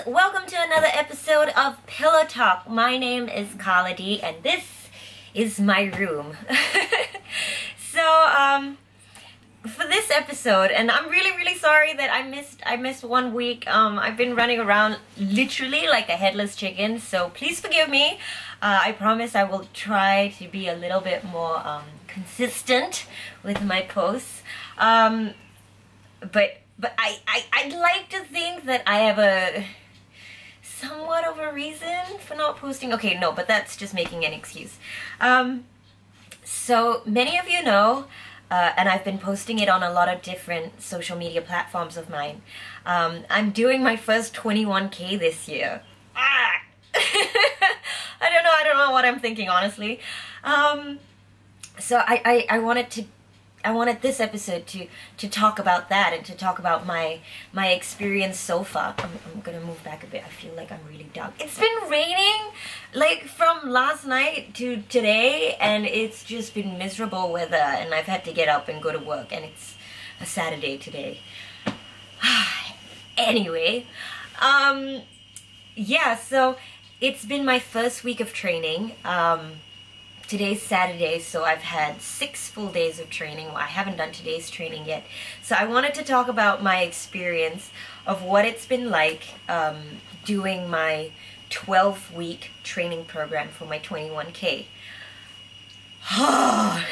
welcome to another episode of Pillow Talk. My name is Carla D and this is my room. So for this episode, and I'm really sorry that I missed 1 week. I've been running around literally like a headless chicken, so please forgive me. I promise I will try to be a little bit more consistent with my posts. But I'd like to think that I have a somewhat of a reason for not posting. Okay, no, but that's just making an excuse. So many of you know, and I've been posting it on a lot of different social media platforms of mine. I'm doing my first 21K this year. I don't know what I'm thinking, honestly. So I wanted this episode to talk about that and to talk about my experience so far. I'm gonna move back a bit. I feel like I'm really dark. It's been raining like from last night to today, and it's just been miserable weather, and I've had to get up and go to work, and it's a Saturday today. Anyway, yeah, so it's been my first week of training. Today's Saturday, so I've had 6 full days of training. Well, I haven't done today's training yet. So I wanted to talk about my experience of what it's been like doing my 12-week training program for my 21K. I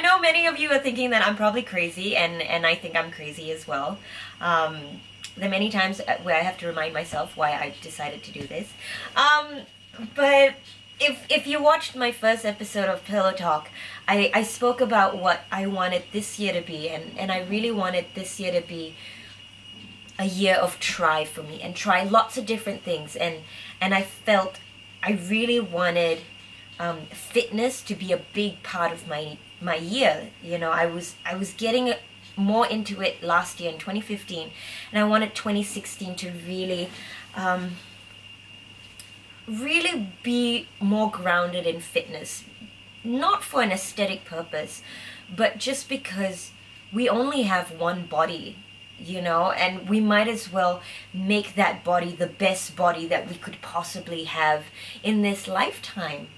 know many of you are thinking that I'm probably crazy, and I think I'm crazy as well. There are many times where I have to remind myself why I decided to do this. But if you watched my first episode of Pillow Talk, I spoke about what I wanted this year to be, and I really wanted this year to be a year of try for me, and try lots of different things, and I felt I really wanted fitness to be a big part of my year. You know, I was getting more into it last year in 2015, and I wanted 2016 to really be more grounded in fitness, not for an aesthetic purpose, but just because we only have one body, you know, and we might as well make that body the best body that we could possibly have in this lifetime.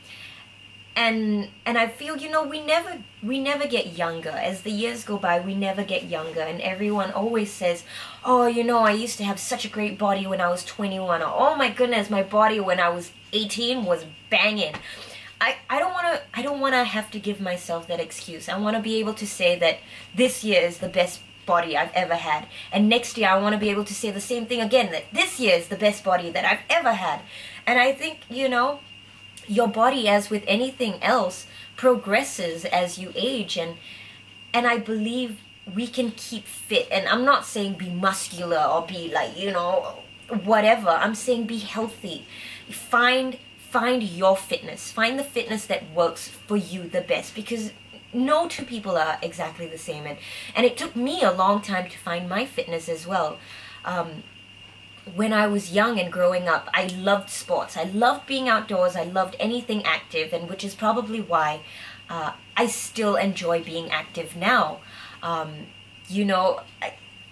And I feel, you know, we never get younger. As the years go by, we never get younger, and everyone always says, oh, you know, I used to have such a great body when I was 21, or oh my goodness, my body when I was 18 was banging. I don't want to have to give myself that excuse. I want to be able to say that this year is the best body I've ever had, and next year I want to be able to say the same thing again, that this year is the best body that I've ever had. And I think, you know, your body, as with anything else, progresses as you age, and I believe we can keep fit. And I'm not saying be muscular or be like, you know, whatever. I'm saying be healthy. Find your fitness. Find the fitness that works for you the best, because no two people are exactly the same, and it took me a long time to find my fitness as well. When I was young and growing up, I loved sports. I loved being outdoors. I loved anything active, and which is probably why I still enjoy being active now. You know,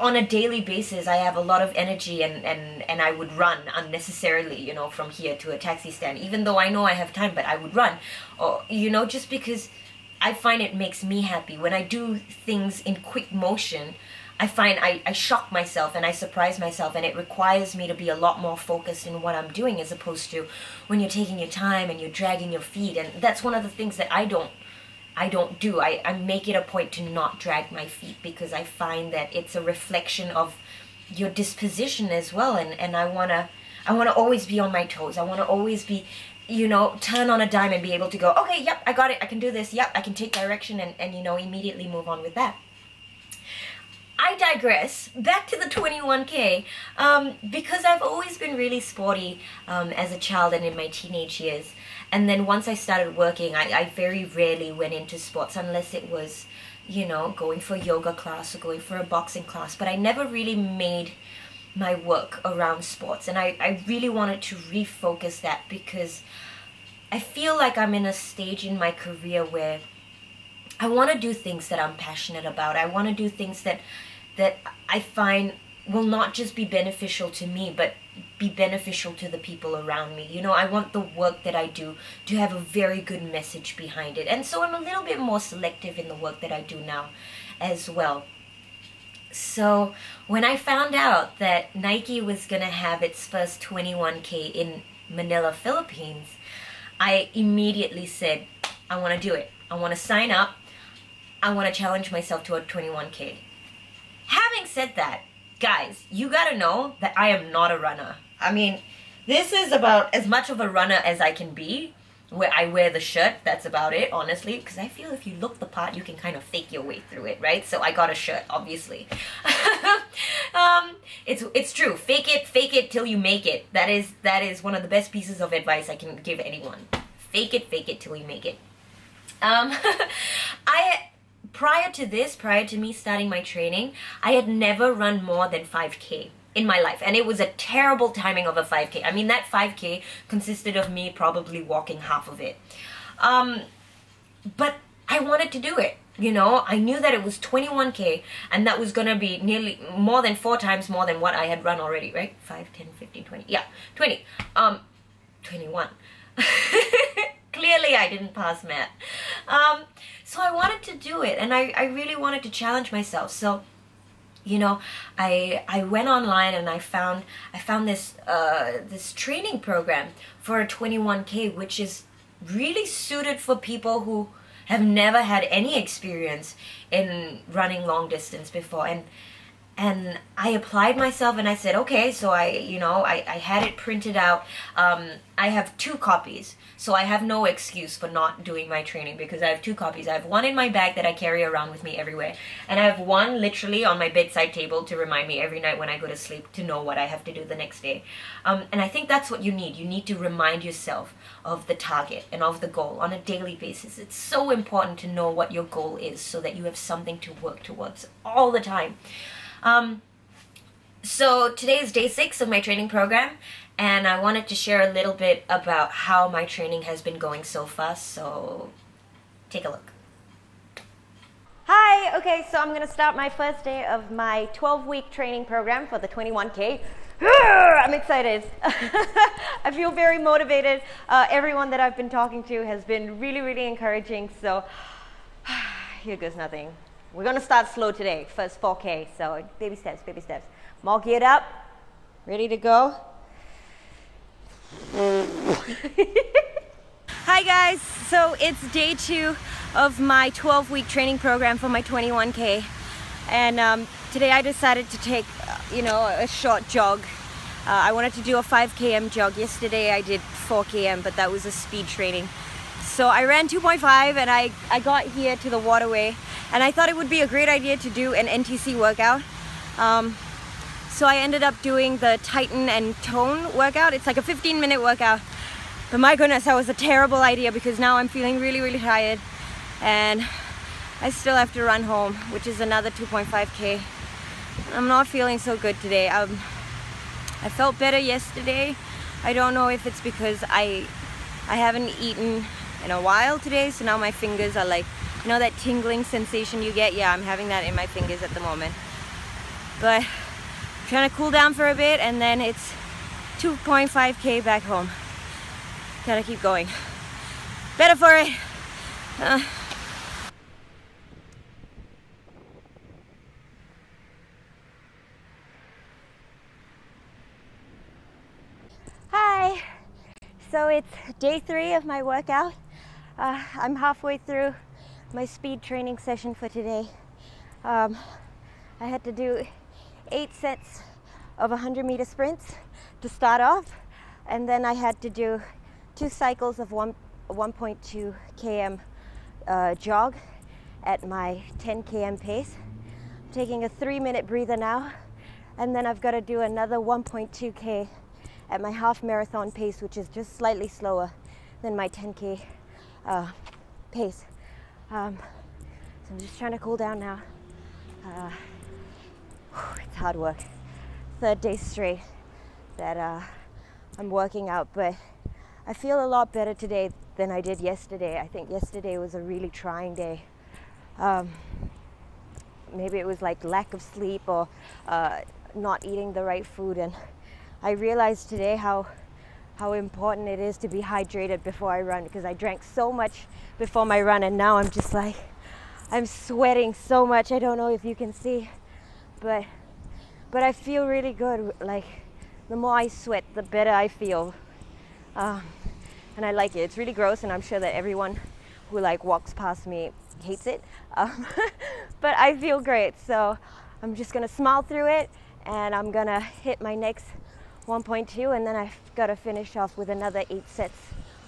on a daily basis, I have a lot of energy, and I would run unnecessarily, you know, from here to a taxi stand, even though I know I have time, but I would run. Or, you know, just because I find it makes me happy. When I do things in quick motion, I find I shock myself and I surprise myself, and it requires me to be a lot more focused in what I'm doing, as opposed to when you're taking your time and you're dragging your feet. And that's one of the things that I don't do. I make it a point to not drag my feet, because I find that it's a reflection of your disposition as well, and I wanna always be on my toes. I wanna always be, you know, turn on a dime and be able to go, okay, yep, I got it, I can do this, yep, I can take direction, and you know, immediately move on with that. I digress. Back to the 21K, because I've always been really sporty as a child and in my teenage years. And then once I started working, I very rarely went into sports, unless it was, you know, going for a yoga class or going for a boxing class. But I never really made my work around sports. And I really wanted to refocus that, because I feel like I'm in a stage in my career where I want to do things that I'm passionate about. I want to do things that I find will not just be beneficial to me, but be beneficial to the people around me. You know, I want the work that I do to have a very good message behind it. And so I'm a little bit more selective in the work that I do now as well. So when I found out that Nike was going to have its first 21K in Manila, Philippines, I immediately said, I want to do it. I want to sign up. I want to challenge myself to a 21K. Having said that, guys, you gotta know that I am not a runner. I mean, this is about as much of a runner as I can be, where I wear the shirt. That's about it, honestly, because I feel if you look the part, you can kind of fake your way through it, right? So I got a shirt, obviously. It's true. Fake it till you make it. That is one of the best pieces of advice I can give anyone. Fake it till you make it. Prior to me starting my training, I had never run more than 5K in my life. And it was a terrible timing of a 5K. I mean, that 5K consisted of me probably walking half of it. But I wanted to do it. You know, I knew that it was 21K and that was going to be nearly more than 4 times more than what I had run already, right? 5, 10, 15, 20. Yeah, 20. 21. Clearly I didn't pass math. So I wanted to do it, and I really wanted to challenge myself. So, you know, I went online and I found this this training program for a 21K, which is really suited for people who have never had any experience in running long distance before. And I applied myself and I said, okay, so I had it printed out. I have 2 copies, so I have no excuse for not doing my training because I have 2 copies. I have one in my bag that I carry around with me everywhere, and I have one literally on my bedside table to remind me every night when I go to sleep to know what I have to do the next day. And I think that's what you need. You need to remind yourself of the target and of the goal on a daily basis. It's so important to know what your goal is so that you have something to work towards all the time. So today is day 6 of my training program, and I wanted to share a little bit about how my training has been going so far, so take a look. Hi, okay, so I'm going to start my first day of my 12-week training program for the 21K. I'm excited. I feel very motivated. Everyone that I've been talking to has been really, really encouraging, so here goes nothing. We're going to start slow today, first 4K, so baby steps, baby steps. I'm all geared up, ready to go. Hi guys, so it's day 2 of my 12-week training program for my 21K, and today I decided to take, a short jog. I wanted to do a 5 km jog. Yesterday I did 4 km, but that was a speed training. So I ran 2.5 and I got here to the waterway, and I thought it would be a great idea to do an NTC workout. So I ended up doing the Tighten and Tone workout. It's like a 15-minute workout. But my goodness, that was a terrible idea because now I'm feeling really, really tired. And I still have to run home, which is another 2.5K. I'm not feeling so good today. I felt better yesterday. I don't know if it's because I haven't eaten in a while today, so now my fingers are like, that tingling sensation you get? Yeah, I'm having that in my fingers at the moment. But I'm trying to cool down for a bit, and then it's 2.5K back home. Gotta keep going. Better for it. Hi. So it's day 3 of my workout. I'm halfway through my speed training session for today. I had to do 8 sets of 100-meter sprints to start off, and then I had to do 2 cycles of 1.2 km jog at my 10 km pace. I'm taking a 3-minute breather now, and then I've got to do another 1.2K at my half marathon pace, which is just slightly slower than my 10K pace. So I'm just trying to cool down now. It's hard work. 3rd day straight that I'm working out, but I feel a lot better today than I did yesterday. I think yesterday was a really trying day. Maybe it was like lack of sleep or not eating the right food. And I realized today how important it is to be hydrated before I run, because I drank so much before my run, and now I'm just like, I'm sweating so much. I don't know if you can see, but I feel really good. Like, the more I sweat, the better I feel, and I like it. It's really gross, and I'm sure that everyone who like walks past me hates it, but I feel great. So I'm just gonna smile through it, and I'm gonna hit my next 1.2, and then I've got to finish off with another 8 sets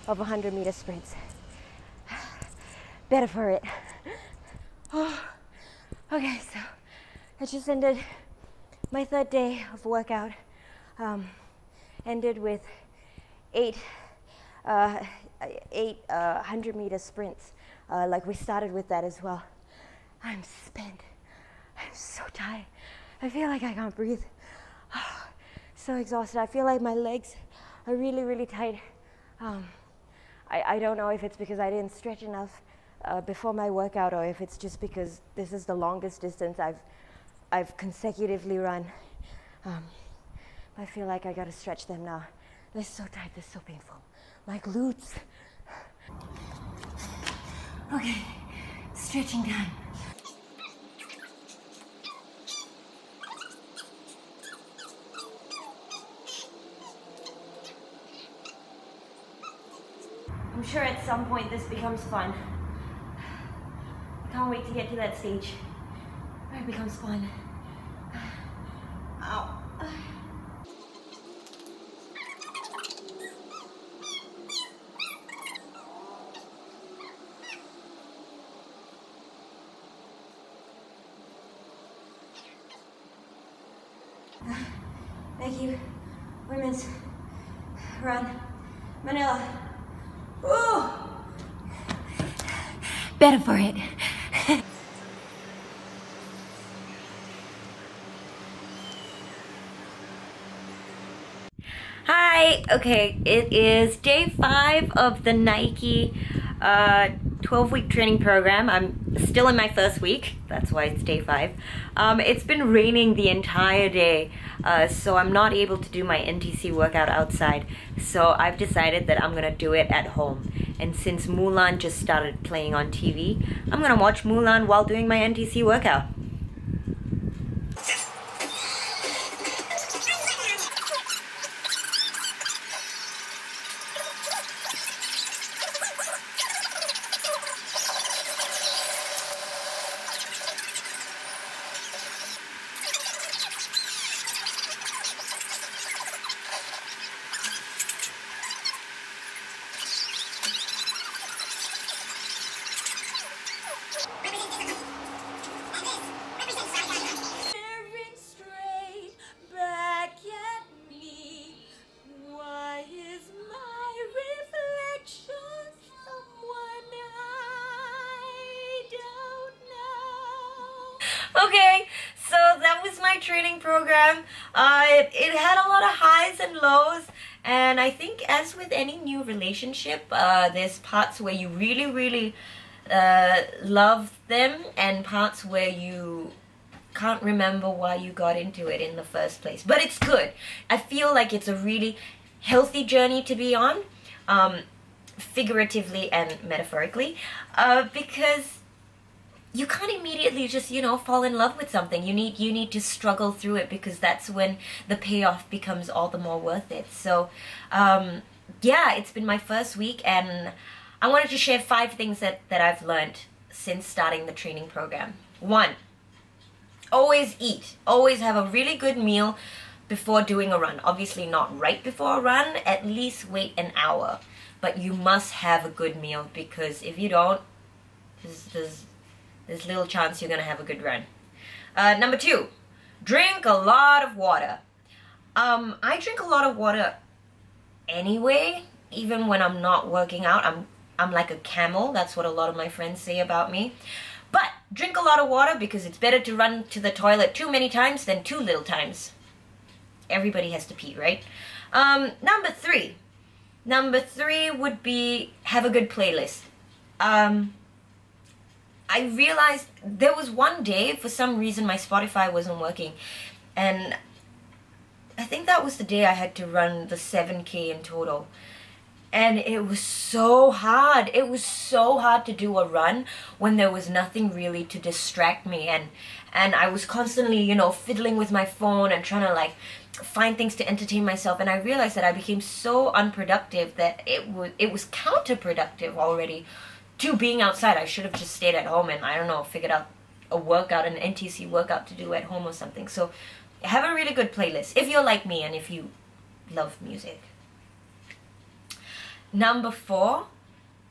of 100-meter sprints. Better for it. Oh, okay, so I just ended my 3rd day of workout. Ended with 8 100-meter sprints. Like, we started with that as well. I'm spent. I'm so tired. I feel like I can't breathe. So exhausted. I feel like my legs are really, really tight. I don't know if it's because I didn't stretch enough before my workout, or if it's just because this is the longest distance I've consecutively run. I feel like I gotta stretch them now. They're so tight, they're so painful. My glutes. Okay, stretching time. I'm sure at some point this becomes fun. I can't wait to get to that stage where it becomes fun. Ow. Thank you, women's run, Manila. Ooh, better for it. Hi, okay, it is day 5 of the Nike 12-week training program. I'm still in my first week, that's why it's day 5. It's been raining the entire day, so I'm not able to do my NTC workout outside. So I've decided that I'm gonna do it at home. And since Mulan just started playing on TV, I'm gonna watch Mulan while doing my NTC workout. Okay, so that was my training program. It had a lot of highs and lows, and I think as with any new relationship, there's parts where you really love them, and parts where you can't remember why you got into it in the first place. But it's good. I feel like it's a really healthy journey to be on, figuratively and metaphorically, because you can't immediately just, you know, fall in love with something. You need to struggle through it, because that's when the payoff becomes all the more worth it. So yeah, it's been my first week, and I wanted to share 5 things that I've learned since starting the training program. 1, always eat. Always have a really good meal before doing a run. Obviously not right before a run, at least wait an hour. But you must have a good meal, because if you don't, there's little chance you're gonna have a good run. Number 2, drink a lot of water. I drink a lot of water anyway, even when I'm not working out. I'm like a camel. That's what a lot of my friends say about me. But drink a lot of water, because it's better to run to the toilet too many times than too little times. Everybody has to pee, right? Number 3 would be have a good playlist. I realized there was one day, for some reason, my Spotify wasn't working, and I think that was the day I had to run the 7K in total. And it was so hard. It was so hard to do a run when there was nothing really to distract me. And I was constantly, you know, fiddling with my phone and trying to like find things to entertain myself. And I realized that I became so unproductive that it was counterproductive already to being outside. I should have just stayed at home and, I don't know, figured out a workout, an NTC workout to do at home or something. So have a really good playlist if you're like me and if you love music. Number 4,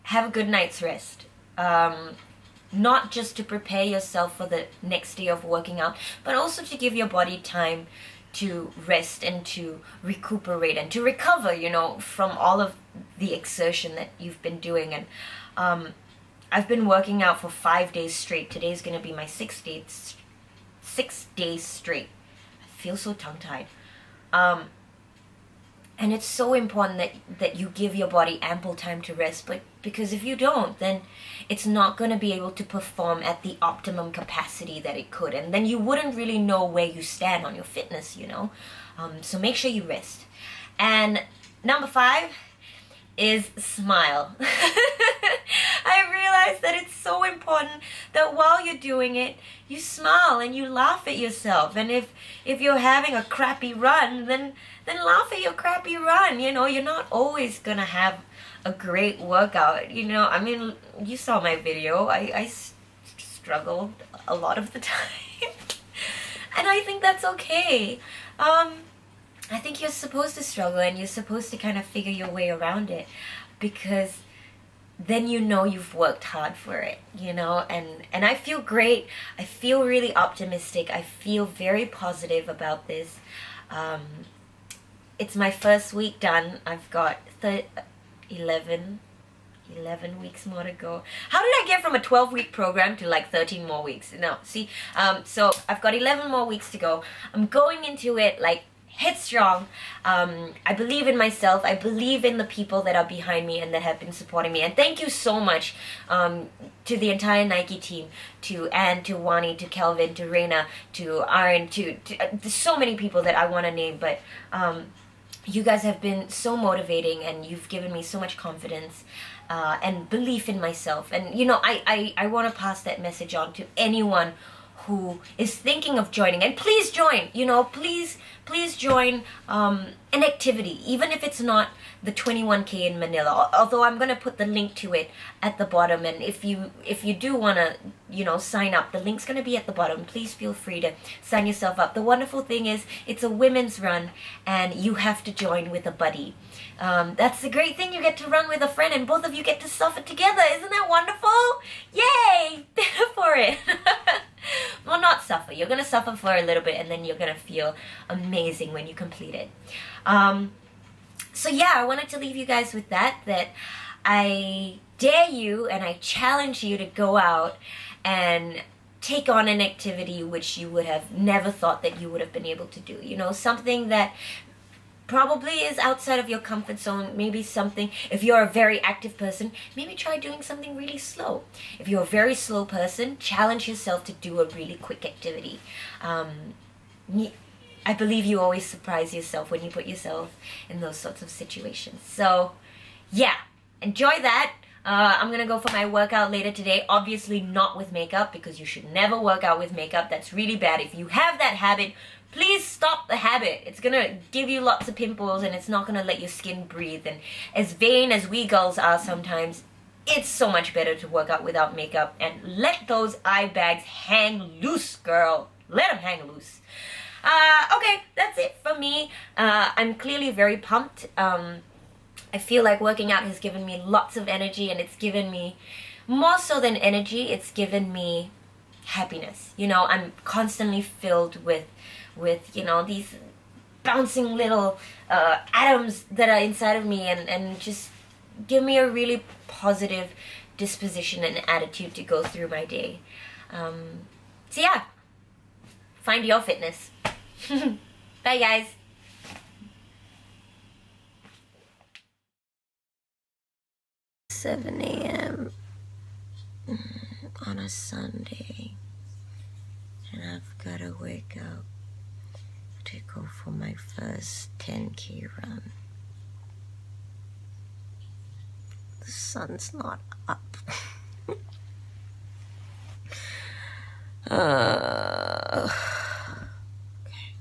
have a good night's rest. Not just to prepare yourself for the next day of working out, but also to give your body time to rest and to recuperate and to recover, you know, from all of the exertion that you've been doing. And I've been working out for 5 days straight. Today's going to be my 6 days straight. I feel so tongue-tied. And it's so important that you give your body ample time to rest, but because if you don't, then it's not going to be able to perform at the optimum capacity that it could, and then you wouldn't really know where you stand on your fitness, you know. So make sure you rest. And number 5 is smile. I realized that it's so important that while you're doing it, you smile and you laugh at yourself. And if you're having a crappy run, then laugh at your crappy run. You know, you're not always gonna have a great workout. You know, I mean, you saw my video. I struggled a lot of the time. And I think that's okay. I think you're supposed to struggle and you're supposed to kind of figure your way around it, because then you know you've worked hard for it, you know. And I feel great. I feel really optimistic. I feel very positive about this. It's my first week done. I've got 11 weeks more to go. How did I get from a 12-week program to like 13 more weeks? No, see, so I've got 11 more weeks to go. I'm going into it like headstrong. I believe in myself. I believe in the people that are behind me and that have been supporting me. And thank you so much to the entire Nike team, to Anne, to Wani, to Kelvin, to Reina, to Aaron, to so many people that I want to name. But you guys have been so motivating, and you've given me so much confidence and belief in myself. And you know, I want to pass that message on to anyone who is thinking of joining. And please join, you know, please join an activity, even if it's not the 21K in Manila, although I'm going to put the link to it at the bottom. And if you do want to, you know, sign up, the link's going to be at the bottom. Please feel free to sign yourself up. The wonderful thing is it's a women's run and you have to join with a buddy. That's the great thing. You get to run with a friend and both of you get to suffer together. Isn't that wonderful? Yay! Better for it. Well, not suffer. You're going to suffer for a little bit and then you're going to feel amazing when you complete it. So yeah, I wanted to leave you guys with that I dare you and I challenge you to go out and take on an activity which you would have never thought that you would have been able to do. You know, something that probably is outside of your comfort zone. Maybe something, if you're a very active person, maybe try doing something really slow. If you're a very slow person, challenge yourself to do a really quick activity. I believe you always surprise yourself when you put yourself in those sorts of situations. So yeah, enjoy that. I'm gonna go for my workout later today. Obviously not with makeup, because you should never work out with makeup. That's really bad. If you have that habit, please stop the habit. It's gonna give you lots of pimples and it's not gonna let your skin breathe. And as vain as we girls are sometimes, it's so much better to work out without makeup and let those eye bags hang loose, girl. Let them hang loose. Okay, that's it for me. I'm clearly very pumped. I feel like working out has given me lots of energy, and it's given me, more so than energy, it's given me happiness. You know, I'm constantly filled with you know, these bouncing little atoms that are inside of me, and just give me a really positive disposition and attitude to go through my day. So yeah, find your fitness. Bye guys. $7 a.m. on a Sunday, and I've got to wake up to go for my first 10K run. The sun's not up. Okay.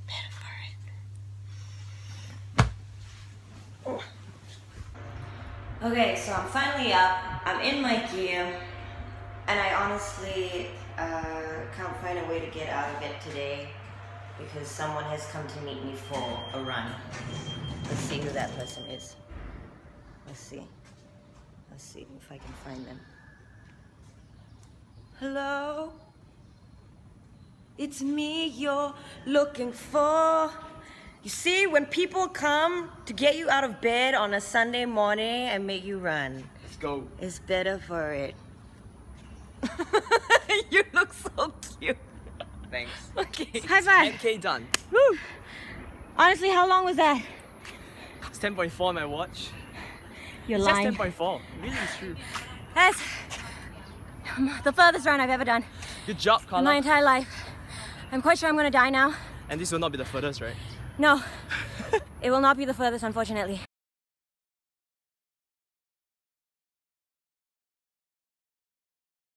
Better for it. Okay, so I'm finally up. I'm in my gear, and I honestly can't find a way to get out of it today because someone has come to meet me for a run. Let's see who that person is. Let's see if I can find them. Hello? It's me you're looking for. You see, when people come to get you out of bed on a Sunday morning and make you run, let's go. It's better for it. You look so cute. Thanks. Okay. High five. 10K done. Woo! Honestly, how long was that? It's 10.4 on my watch. You're It's lying. just 10.4. Really, it's true. That's the furthest run I've ever done Good job, in Carla. my entire life. I'm quite sure I'm gonna die now. And this will not be the furthest, right? No, it will not be the furthest, unfortunately.